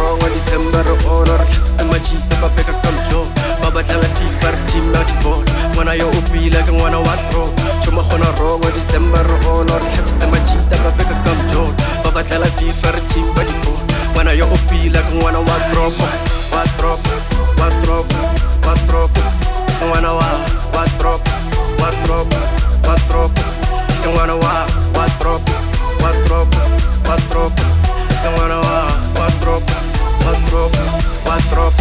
wrong on December honor Hasta machita pa peka kamjo Baba tala FIFA team na kibol Wana yo upila kang wana watro Chuma khona wrong on December honor Hasta machita pa peka kamjo Baba tala FIFA team ba kibol Wana yo upila kang wana watro Watro Watro Watro Wana watro Watro Watro Kang wana watro Watro Watro Kang wana watro Watro Watro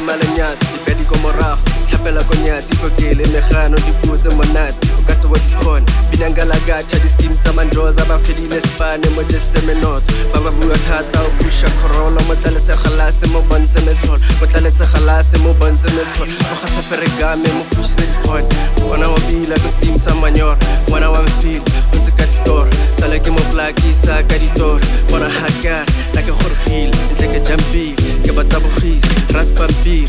Malanyat, ipedi como rap, chapela konyat, ikokele mejano dipuze monat, ukaso wadikon, binangalagatha diskim zamandoza bafilile spane moje semenot, baba buya thata upusha corona motlale se khalase mo bonze metol, motlale se khalase mo bonze metol, mo khasa feregame mo fushise dikon, wana wabila ko skim zamanyor, wana wamfil, kunze kaditor, sala ke mo plaki sa kaditor, wana hakar, like a khorkhil, like a jambil, ke batabukhis, ras pampir,